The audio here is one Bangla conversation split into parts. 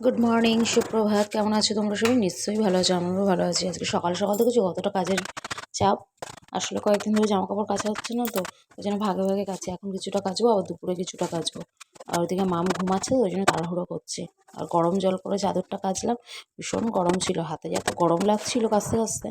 গুড মর্নিং, সুপ্রভাত। কেমন আছো তোমরা সবাই? নিশ্চয়ই ভালো আছো, আমরাও ভালো আছি। আজকে সকাল সকাল দেখেছো কতটা কাজের চাপ। আসলে কয়েকদিন ধরে জামা কাপড় কাচা হচ্ছে না, তো ওই জন্য ভাগে ভাগে কাচি। এখন কিছুটা কাচবো, আবার দুপুরে কিছুটা কাচবো। আর ওইদিকে মাম ঘুমাচ্ছে, ওই জন্য তাড়াহুড়ো করছি। আর গরম জল করে চাদরটা কাচলাম, ভীষণ গরম ছিল, হাতে এত গরম লাগছিল কাচতে কাচতে।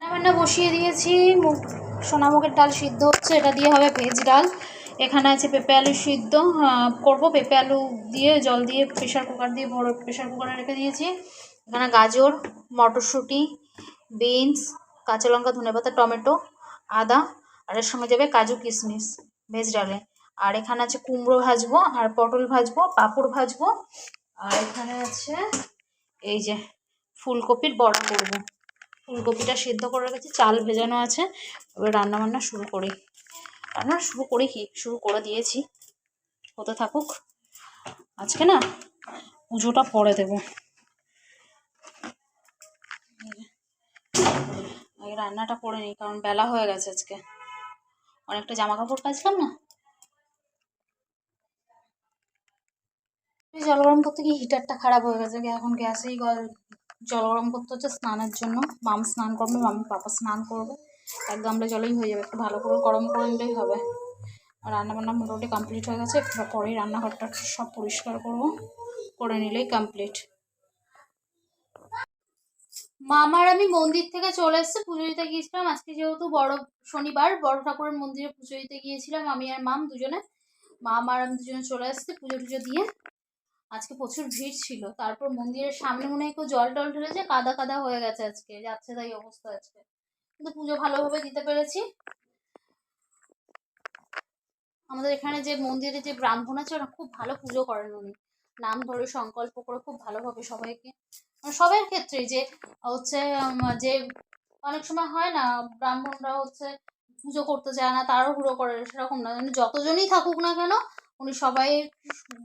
রান্না বসিয়ে দিয়েছি, সোনামুগের ডাল সিদ্ধ হচ্ছে, এটা দিয়ে হবে ভেজ ডাল। এখানে আছে পেঁপে আলু সিদ্ধ করবো, পেঁপে আলু দিয়ে জল দিয়ে প্রেশার কুকার দিয়ে বড় প্রেশার কুকারে রেখে দিয়েছি। এখানে গাজর, মটরশুঁটি, বিনস, কাঁচা লঙ্কা, ধনেপাতা, টমেটো, আদা, আর এর সঙ্গে যাবে কাজু কিশমিশ ভেজ ডালে। আর এখানে আছে কুমড়ো ভাজবো, আর পটল ভাজবো, পাঁপড় ভাজবো। আর এখানে আছে এই যে ফুলকপির বড়া করবো। ফুলকপিটা সেদ্ধ করে রেখেছি, চাল ভেজানো আছে। এবার রান্নাবান্না শুরু করি। শুরু করে দিয়েছি, হতে থাকুক। আজকে না পুজোটা পরে দেবো, আগে রান্নাটা করে নিই, কারণ বেলা হয়ে গেছে। আজকে অনেকটা জামা কাপড় কাচলাম না। জল গরম করতে গিয়ে হিটারটা খারাপ হয়ে গেছে, এখন গ্যাসেই জল গরম করতে হচ্ছে স্নানের জন্য। মাম স্নান করবে, মামি পাপা স্নান করবে, এক গামলা জলেই হয়ে যাবে। একটু ভালো করে গরম করে নিলেই হবে। আর রান্নাবান্না মোটামুটি কমপ্লিট হয়ে গেছে, পরেই রান্নাঘরটা সব পরিষ্কার করবো, করে নিলেই কমপ্লিট। মামার আমি মন্দির থেকে চলে এসেছি, পুজো দিতে গিয়েছিলাম। আজকে যেহেতু বড় শনিবার, বড় ঠাকুরের মন্দিরে পুজো দিতে গিয়েছিলাম আমি আর মাম দুজনে। মাম আর আমি দুজনে চলে এসেছি পুজো টুজো দিয়ে। আজকে প্রচুর ভিড় ছিল, তারপর মন্দিরের সামনে মনে হয় কেউ জল টল ঢেলেছে, কাদা কাদা হয়ে গেছে, আজকে যাচ্ছে তাই অবস্থা আজকে। কিন্তু পুজো ভালোভাবে দিতে পেরেছি। আমাদের এখানে যে মন্দিরে যে ব্রাহ্মণ আছে, ওরা খুব ভালো পুজো করেন। উনি নাম ধরে সংকল্প করে খুব ভালোভাবে সবাইকে, সবার ক্ষেত্রে যে হচ্ছে যে অনেক সময় হয় না, ব্রাহ্মণরা হচ্ছে পুজো করতে চায় না, তাড়াহুড়ো করে, সেরকম না। উনি যতজনই থাকুক না কেন, উনি সবাই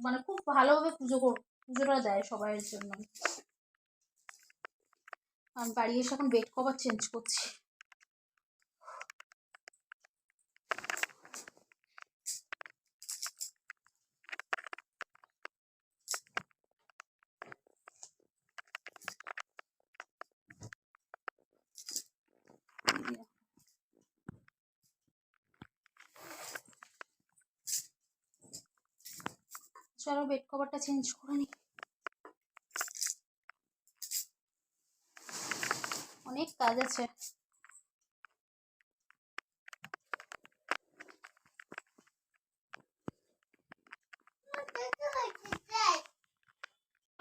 মানে খুব ভালোভাবে পুজোটা দেয় সবাইয়ের জন্য। আমি বাড়ি এসে এখন বেড কভার চেঞ্জ করছি। চলো বেড কভারটা চেঞ্জ করে নিই, অনেক কাজ আছে।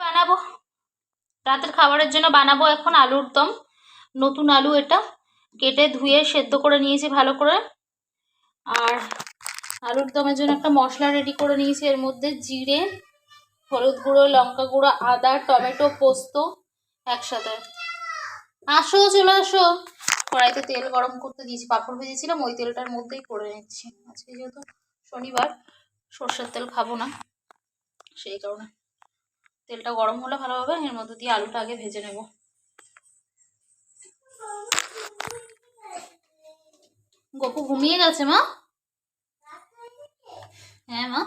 বানাবো রাতের খাবারের জন্য, বানাবো এখন আলুর দম। নতুন আলু, এটা কেটে ধুয়ে সেদ্ধ করে নিয়েছি ভালো করে। আর আলুর দমের জন্য একটা মশলা রেডি করে নিয়েছি, এর মধ্যে জিরে, হলুদ গুঁড়ো, লঙ্কা গুঁড়ো, আদা, টমেটো, পোস্ত একসাথে। আসো, চলে আসো। কড়াইতে তেল গরম করতে দিয়েছি, পাঁপড় ভেজেছিলাম, ওই তেলটার মধ্যেই করে নিচ্ছি। আজকে যেহেতু শনিবার, সর্ষের তেল খাবো না, সেই কারণে তেলটা গরম হলে ভালো হবে। এর মধ্যে দিয়ে আলুটা আগে ভেজে নেব। গপু ঘুমিয়ে গেছে মা? হ্যাঁ মা,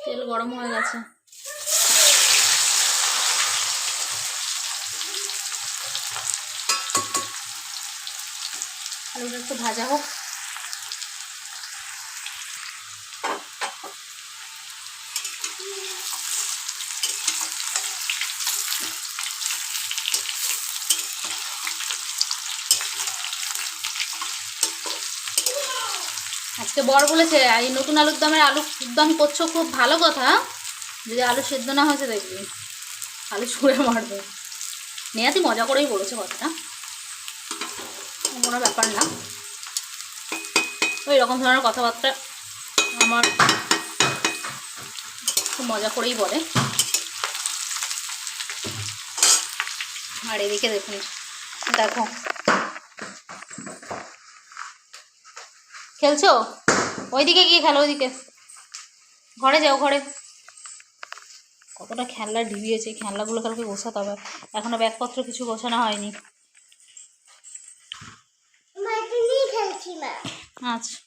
তেল গরম হয়ে গেছে। আলুটা একটু ভাজা হোক। আজকে বর বলেছে এই নতুন আলুর দম করছো, খুব ভালো কথা, যদি আলু সেদ্ধ না হয়েছে দেখবি আলু ছুঁড়ে মারবে। নেহাতি মজা করেই বলেছে কথাটা, কোনো ব্যাপার না। ওই রকম ধরনের কথাবার্তা আমার খুব মজা করেই বলে। আর এদিকে দেখুন, দেখো খেলছো, ওইদিকে গিয়ে খেলো, ওইদিকে ঘরে যাও, ঘরে কতটা খেলনা ঢিবিয়েছে, খেলনাগুলো কালকে গোছাতে হবে। এখনো ব্যাগপত্র কিছু গোছানো হয়নি। আচ্ছা,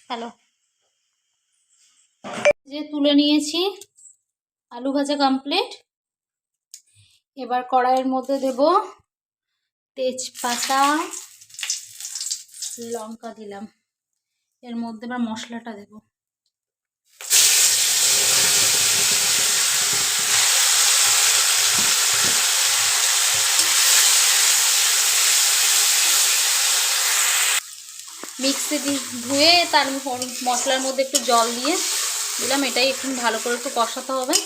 হ্যালো। যে তুলে নিয়েছি, আলু ভাজা কমপ্লিট। এবার কড়াইয়ের মধ্যে দেব তেজপাতা, লঙ্কা দিলাম। এর মধ্যে এবার মশলাটা দেব। মিক্সি ধুয়ে তার মশলার মধ্যে একটু জল দিয়ে দিলাম। এটাই একটু ভালো করে একটু কষাতে হবে।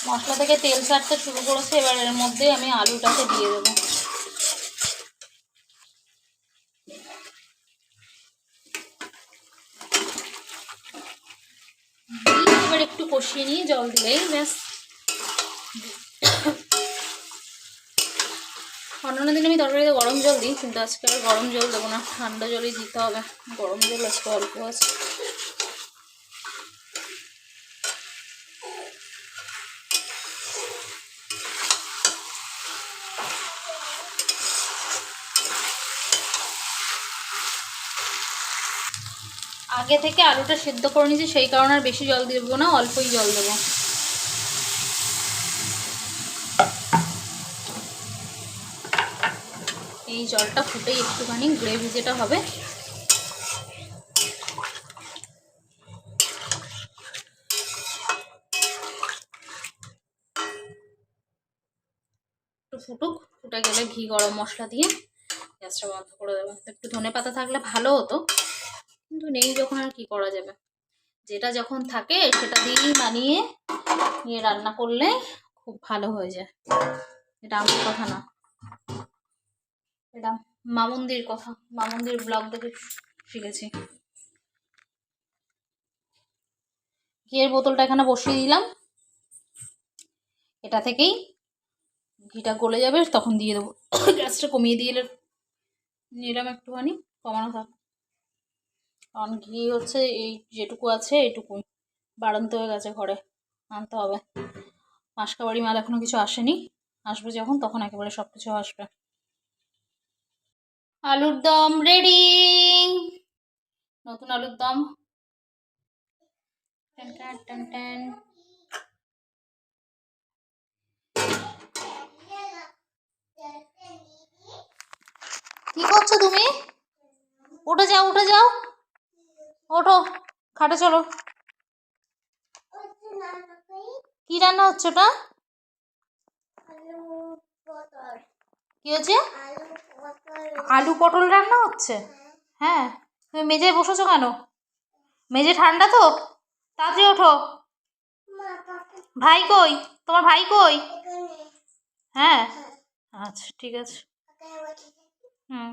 মশলা থেকে তেল ছাড়তে শুরু করেছে, এবার এর মধ্যে আমি আলুটাকে দিয়ে দেবো। এবার একটু কষিয়ে নিয়ে জল দিলেই ব্যাস। অন্যান্য দিন আমি তরকারিতে গরম জল দিই, কিন্তু আজকে আর গরম জল দেবো না, ঠান্ডা জলই দিতে হবে। গরম জল আজকে অল্প আছে। আগে থেকে আলুটা সেদ্ধ করে নিয়েছি, সেই কারণে আর বেশি জল দেবো না, অল্পই জল দেবো। এই জলটা ফুটেই একটুখানি গ্রেভি যেটা হবে একটু ফুটুক, ফুটে গেলে ঘি গরম মশলা দিয়ে গ্যাসটা বন্ধ করে দেবো। একটু ধনেপাতা থাকলে ভালো হতো, কিন্তু নেই যখন আর কি করা যাবে। যেটা যখন থাকে সেটা দিয়েই মানিয়ে নিয়ে রান্না করলে খুব ভালো হয়ে যায়। এটা আমার কথা না, এটা মামুন্দির কথা। মামুন্দির ব্লগ দেখে শিখেছি। ঘিয়ের বোতলটা এখানে বসিয়ে দিলাম। এটা থেকেই ঘিটা গলে যাবে, তখন দিয়ে দেবো। গ্যাসটা কমিয়ে দিয়ে নিলাম, একটুখানি কমানো থাক, কারণ ঘি হচ্ছে এই যেটুকু আছে এইটুকুই, বাড়ন্ত হয়ে গেছে, ঘরে আনতে হবে। মাসকাবাড়ি মাল এখনো কিছু আসেনি, আসবে যখন তখন একেবারে সব কিছু আসবে। আলুর দম রেডি, নতুন আলুর দম। কি করছো তুমি? উঠে যাও, উঠে যাও, ওঠো, খাটে চলো। কি রান্না হচ্ছে ওটা? কি হচ্ছে? আলু পটল রান্না হচ্ছে। হ্যাঁ, তুমি মেঝেয় বসেছো কেন? মেঝে ঠান্ডা তো, তাড়াতাড়ি ওঠো। ভাই কই? তোমার ভাই কই? হ্যাঁ, আচ্ছা ঠিক আছে। হুম।